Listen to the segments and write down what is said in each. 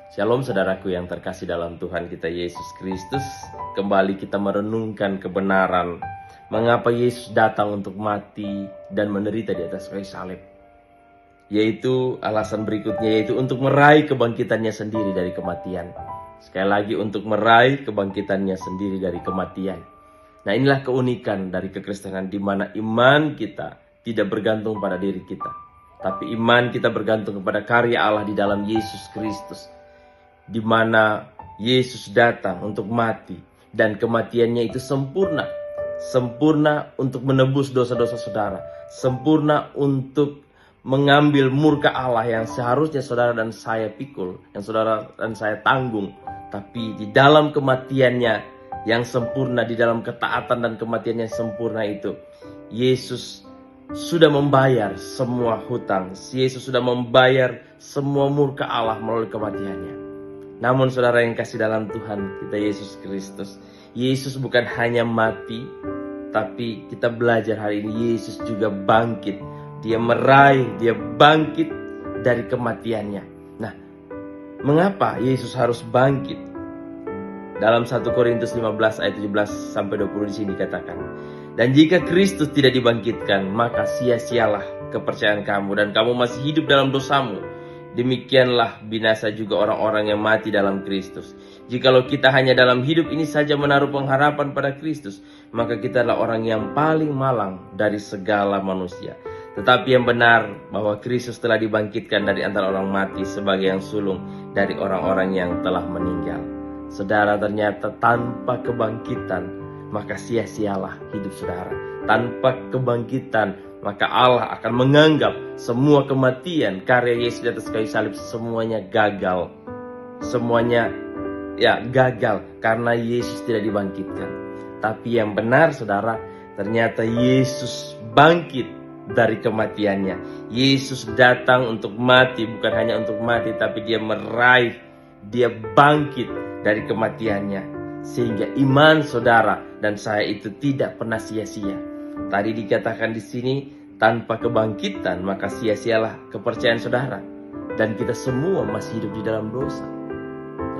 Shalom saudaraku yang terkasih dalam Tuhan kita Yesus Kristus. Kembali kita merenungkan kebenaran mengapa Yesus datang untuk mati dan menderita di atas kayu salib. Yaitu alasan berikutnya, yaitu untuk meraih kebangkitannya sendiri dari kematian. Sekali lagi, untuk meraih kebangkitannya sendiri dari kematian. Nah, inilah keunikan dari kekristenan, di mana iman kita tidak bergantung pada diri kita, tapi iman kita bergantung kepada karya Allah di dalam Yesus Kristus, di mana Yesus datang untuk mati dan kematiannya itu sempurna. Sempurna untuk menebus dosa-dosa saudara, sempurna untuk mengambil murka Allah yang seharusnya saudara dan saya pikul, yang saudara dan saya tanggung. Tapi di dalam kematiannya yang sempurna, di dalam ketaatan dan kematiannya sempurna itu, Yesus sudah membayar semua hutang. Yesus sudah membayar semua murka Allah melalui kematiannya. Namun saudara yang kasih dalam Tuhan kita Yesus Kristus, Yesus bukan hanya mati, tapi kita belajar hari ini Yesus juga bangkit. Dia meraih, dia bangkit dari kematiannya. Nah, mengapa Yesus harus bangkit? Dalam 1 Korintus 15 ayat 17-20 di sini dikatakan, dan jika Kristus tidak dibangkitkan, maka sia-sialah kepercayaan kamu dan kamu masih hidup dalam dosamu. Demikianlah binasa juga orang-orang yang mati dalam Kristus. Jikalau kita hanya dalam hidup ini saja menaruh pengharapan pada Kristus, maka kita adalah orang yang paling malang dari segala manusia. Tetapi yang benar bahwa Kristus telah dibangkitkan dari antara orang mati sebagai yang sulung dari orang-orang yang telah meninggal. Saudara, ternyata tanpa kebangkitan maka sia-sialah hidup saudara. Tanpa kebangkitan maka Allah akan menganggap semua kematian karya Yesus di atas kayu salib semuanya gagal. Semuanya gagal karena Yesus tidak dibangkitkan. Tapi yang benar saudara, ternyata Yesus bangkit dari kematiannya. Yesus datang untuk mati, bukan hanya untuk mati, tapi dia meraih, dia bangkit dari kematiannya. Sehingga iman saudara dan saya itu tidak pernah sia-sia. Tadi dikatakan di sini, tanpa kebangkitan maka sia-sialah kepercayaan saudara, dan kita semua masih hidup di dalam dosa.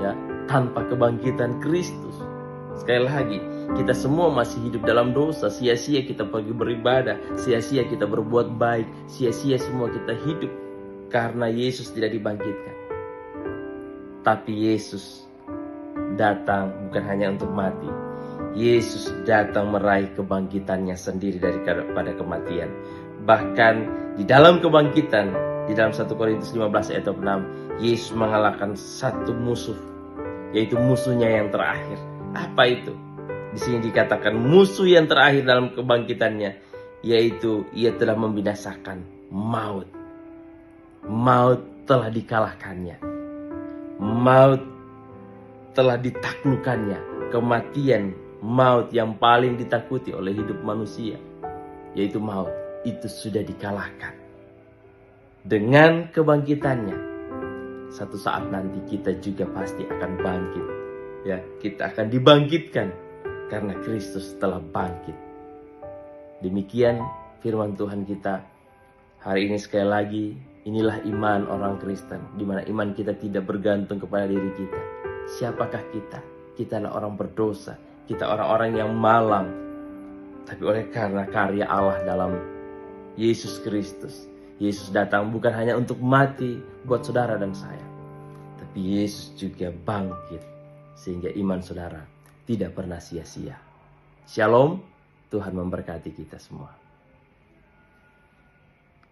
Ya, tanpa kebangkitan Kristus, sekali lagi, kita semua masih hidup dalam dosa. Sia-sia kita pergi beribadah, sia-sia kita berbuat baik, sia-sia semua kita hidup karena Yesus tidak dibangkitkan. Tapi Yesus datang bukan hanya untuk mati, Yesus datang meraih kebangkitannya sendiri daripada kematian. Bahkan di dalam kebangkitan, di dalam 1 Korintus 15 ayat 6, Yesus mengalahkan satu musuh, yaitu musuhnya yang terakhir. Apa itu? Di sini dikatakan musuh yang terakhir dalam kebangkitannya, yaitu ia telah membinasakan maut. Maut telah dikalahkannya. Maut telah ditaklukkannya. Kematian, maut yang paling ditakuti oleh hidup manusia, yaitu maut, itu sudah dikalahkan. Dengan kebangkitannya, satu saat nanti kita juga pasti akan bangkit. Ya, kita akan dibangkitkan karena Kristus telah bangkit. Demikian firman Tuhan kita hari ini. Sekali lagi, inilah iman orang Kristen, di mana iman kita tidak bergantung kepada diri kita. Siapakah kita? Kita adalah orang berdosa, kita orang-orang yang malang. Tapi oleh karena karya Allah dalam Yesus Kristus, Yesus datang bukan hanya untuk mati buat saudara dan saya, tapi Yesus juga bangkit sehingga iman saudara tidak pernah sia-sia. Shalom, Tuhan memberkati kita semua.